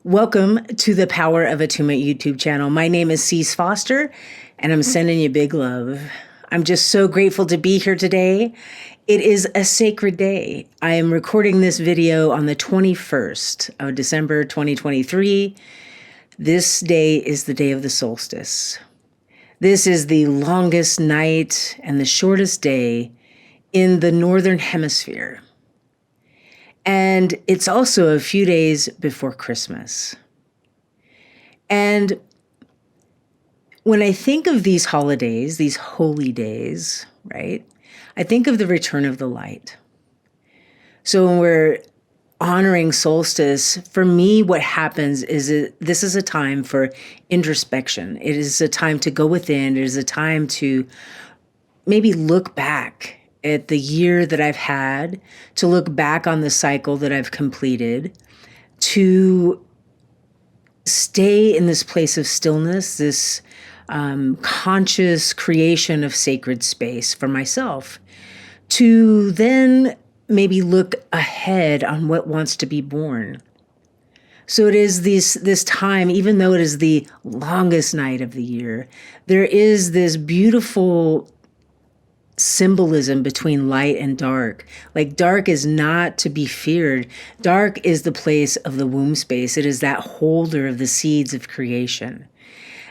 Welcome to the Power of Attunement YouTube channel. My name is Sece Foster, and I'm sending you big love. I'm just so grateful to be here today. It is a sacred day. I am recording this video on the 21st of December 2023. This day is the day of the solstice. This is the longest night and the shortest day in the Northern Hemisphere. And it's also a few days before Christmas. And when I think of these holidays, these holy days, right, I think of the return of the light. So when we're honoring solstice, for me, what happens is this is a time for introspection. It is a time to go within. It is a time to maybe look back at the year that I've had, to look back on the cycle that I've completed, to stay in this place of stillness, this conscious creation of sacred space for myself, to then maybe look ahead on what wants to be born. So it is this time, even though it is the longest night of the year, there is this beautiful symbolism between light and dark. Like, dark is not to be feared. Dark is the place of the womb space. It is that holder of the seeds of creation.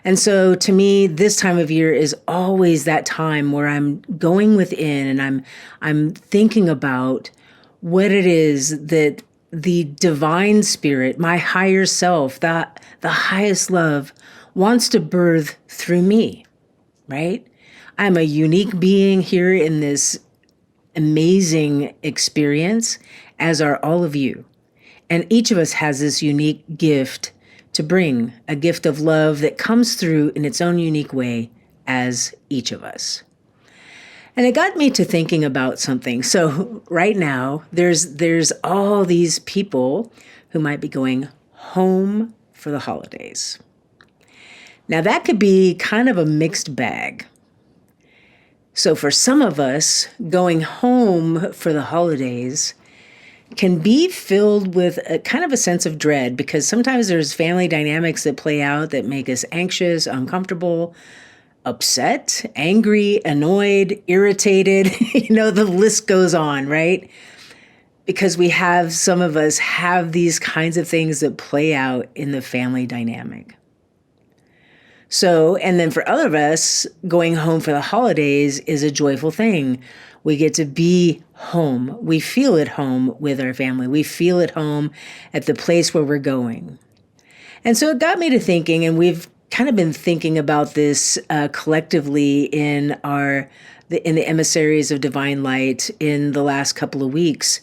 And so to me, this time of year is always that time where I'm going within and I'm thinking about what it is that the divine spirit, my higher self, the highest love, wants to birth through me, right? I'm a unique being here in this amazing experience, as are all of you. And each of us has this unique gift to bring, a gift of love that comes through in its own unique way as each of us. And it got me to thinking about something. So right now, there's all these people who might be going home for the holidays. Now that could be kind of a mixed bag. So for some of us, going home for the holidays can be filled with a kind of a sense of dread, because sometimes there's family dynamics that play out that make us anxious, uncomfortable, upset, angry, annoyed, irritated. The list goes on, right? Because some of us have these kinds of things that play out in the family dynamic. So, and then for other of us, going home for the holidays is a joyful thing. We get to be home. We feel at home with our family. We feel at home at the place where we're going. And so it got me to thinking, and we've kind of been thinking about this collectively in the emissaries of divine light in the last couple of weeks,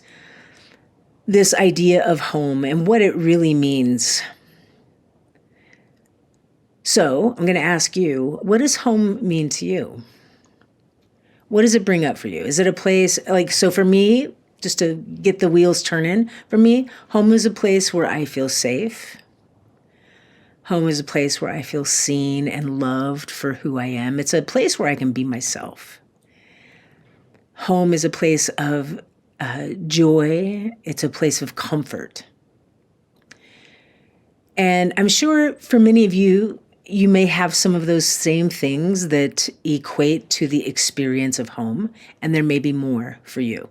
this idea of home and what it really means. So I'm going to ask you, what does home mean to you? What does it bring up for you? Is it a place so for me, just to get the wheels turning, for me, home is a place where I feel safe. Home is a place where I feel seen and loved for who I am. It's a place where I can be myself. Home is a place of joy. It's a place of comfort. And I'm sure for many of you, you may have some of those same things that equate to the experience of home, and there may be more for you.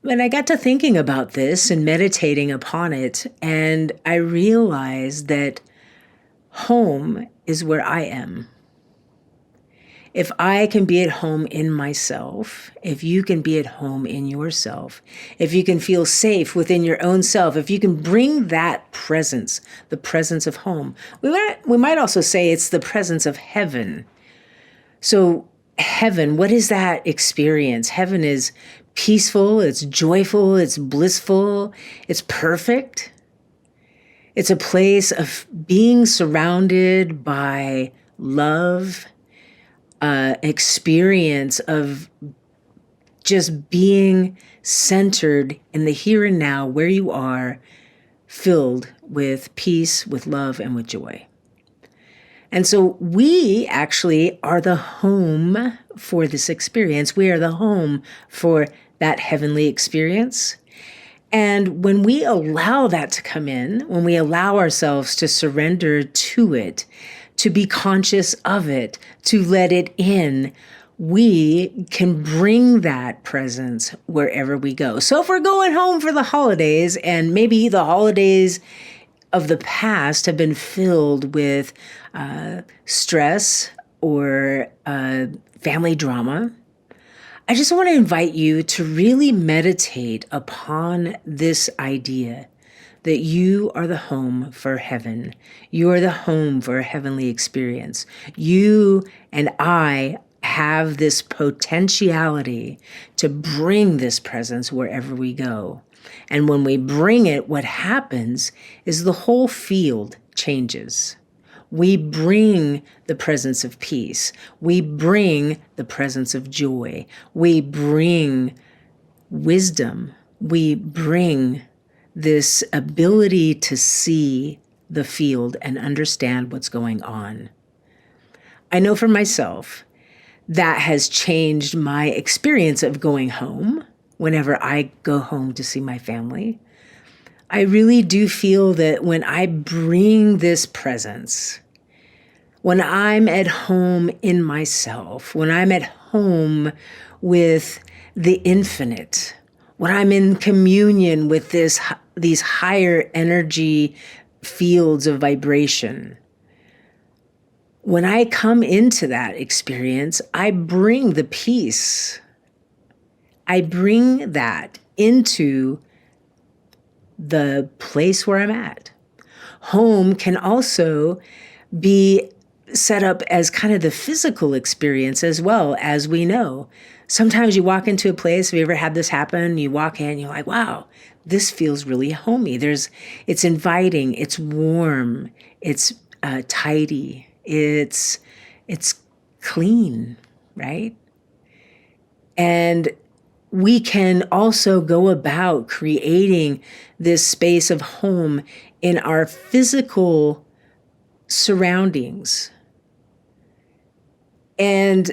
When I got to thinking about this and meditating upon it, and I realized that home is where I am. If I can be at home in myself, if you can be at home in yourself, if you can feel safe within your own self, if you can bring that presence, the presence of home, we might also say it's the presence of heaven. So heaven, what is that experience? Heaven is peaceful, it's joyful, it's blissful, it's perfect. It's a place of being surrounded by love, experience of just being centered in the here and now, where you are, filled with peace, with love, and with joy. And so we actually are the home for this experience. We are the home for that heavenly experience. And when we allow that to come in, when we allow ourselves to surrender to it, to be conscious of it, to let it in, we can bring that presence wherever we go. So if we're going home for the holidays, and maybe the holidays of the past have been filled with stress or family drama, I just want to invite you to really meditate upon this idea that you are the home for heaven. You are the home for a heavenly experience. You and I have this potentiality to bring this presence wherever we go. And when we bring it, what happens is the whole field changes. We bring the presence of peace. We bring the presence of joy. We bring wisdom. We bring this ability to see the field and understand what's going on. I know for myself, that has changed my experience of going home whenever I go home to see my family. I really do feel that when I bring this presence, when I'm at home in myself, when I'm at home with the infinite, when I'm in communion with these higher energy fields of vibration, when I come into that experience, I bring the peace. I bring that into the place where I'm at. Home can also be set up as kind of the physical experience as well, as we know. Sometimes you walk into a place, have you ever had this happen? You walk in, you're like, wow, this feels really homey. It's inviting, it's warm, it's tidy, it's clean, right? And we can also go about creating this space of home in our physical surroundings. And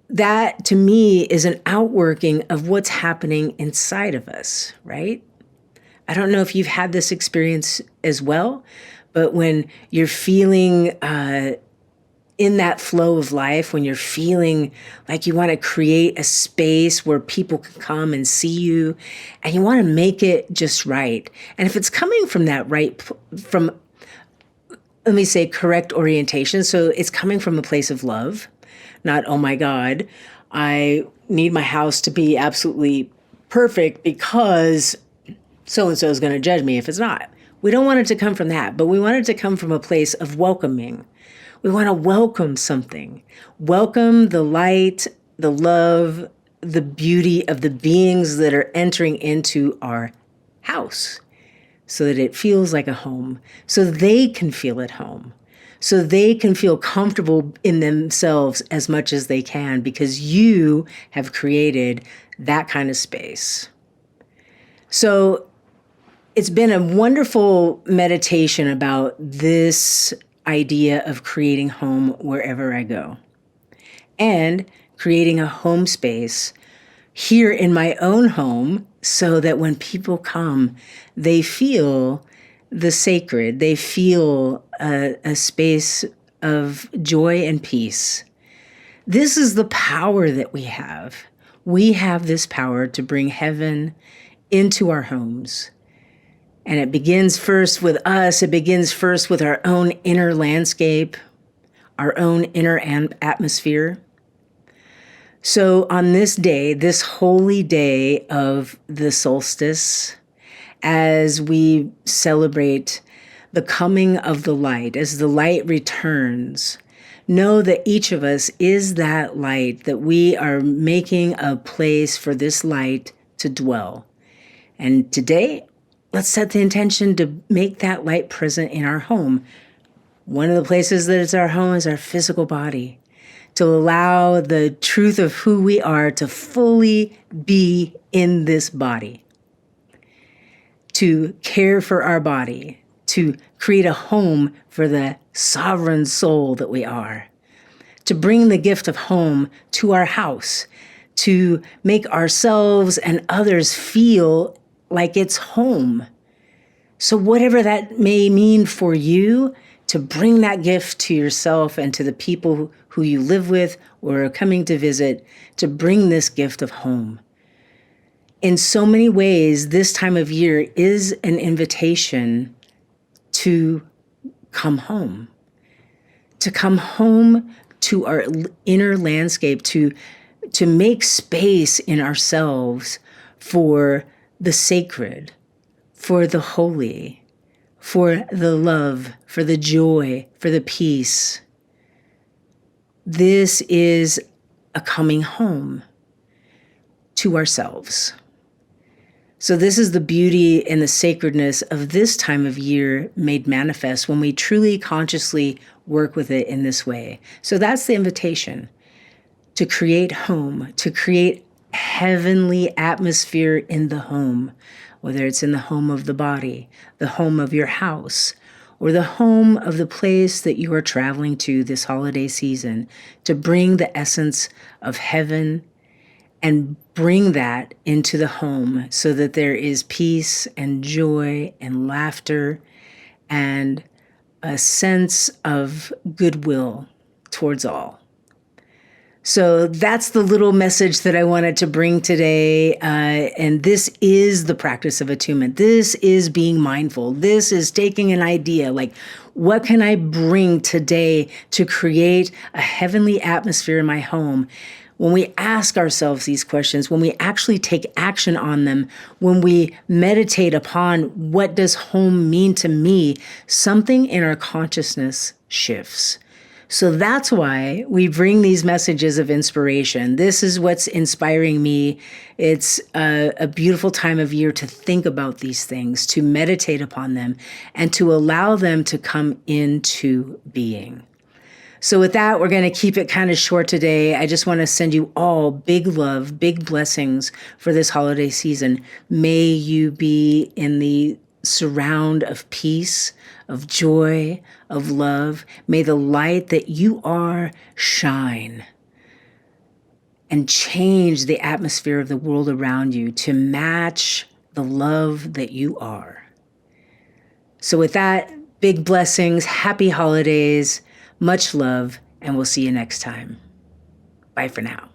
that, to me, is an outworking of what's happening inside of us, right? I don't know if you've had this experience as well, but when you're feeling in that flow of life, when you're feeling like you want to create a space where people can come and see you, and you want to make it just right. And if it's coming from that let me say, correct orientation. So it's coming from a place of love, not, oh my God, I need my house to be absolutely perfect because so-and-so is going to judge me if it's not. We don't want it to come from that, but we want it to come from a place of welcoming. We want to welcome something. Welcome the light, the love, the beauty of the beings that are entering into our house, so that it feels like a home, so they can feel at home, so they can feel comfortable in themselves as much as they can, because you have created that kind of space. So it's been a wonderful meditation about this idea of creating home wherever I go, and creating a home space here in my own home, so that when people come, they feel the sacred, they feel a space of joy and peace. This is the power that we have. We have this power to bring heaven into our homes. And it begins first with us. It begins first with our own inner landscape, our own inner atmosphere. So on this day, this holy day of the solstice, as we celebrate the coming of the light, as the light returns, know that each of us is that light, that we are making a place for this light to dwell. And today, let's set the intention to make that light present in our home. One of the places that is our home is our physical body, to allow the truth of who we are to fully be in this body, to care for our body, to create a home for the sovereign soul that we are, to bring the gift of home to our house, to make ourselves and others feel like it's home. So whatever that may mean for you, to bring that gift to yourself and to the people who you live with or are coming to visit, to bring this gift of home. In so many ways, this time of year is an invitation to come home, to our inner landscape, to make space in ourselves for the sacred, for the holy, for the love, for the joy, for the peace. This is a coming home to ourselves. So this is the beauty and the sacredness of this time of year made manifest when we truly consciously work with it in this way. So that's the invitation, to create home, to create heavenly atmosphere in the home, whether it's in the home of the body, the home of your house, or the home of the place that you are traveling to this holiday season, to bring the essence of heaven and bring that into the home so that there is peace and joy and laughter and a sense of goodwill towards all. So that's the little message that I wanted to bring today. And this is the practice of attunement. This is being mindful. This is taking an idea like, what can I bring today to create a heavenly atmosphere in my home? When we ask ourselves these questions, when we actually take action on them, when we meditate upon what does home mean to me, something in our consciousness shifts. So that's why we bring these messages of inspiration. This is what's inspiring me. It's a beautiful time of year to think about these things, to meditate upon them, and to allow them to come into being. So with that, we're going to keep it kind of short today. I just want to send you all big love, big blessings for this holiday season. May you be in the surround of peace, of joy, of love. May the light that you are shine and change the atmosphere of the world around you to match the love that you are. So with that, big blessings, happy holidays, much love, and we'll see you next time. Bye for now.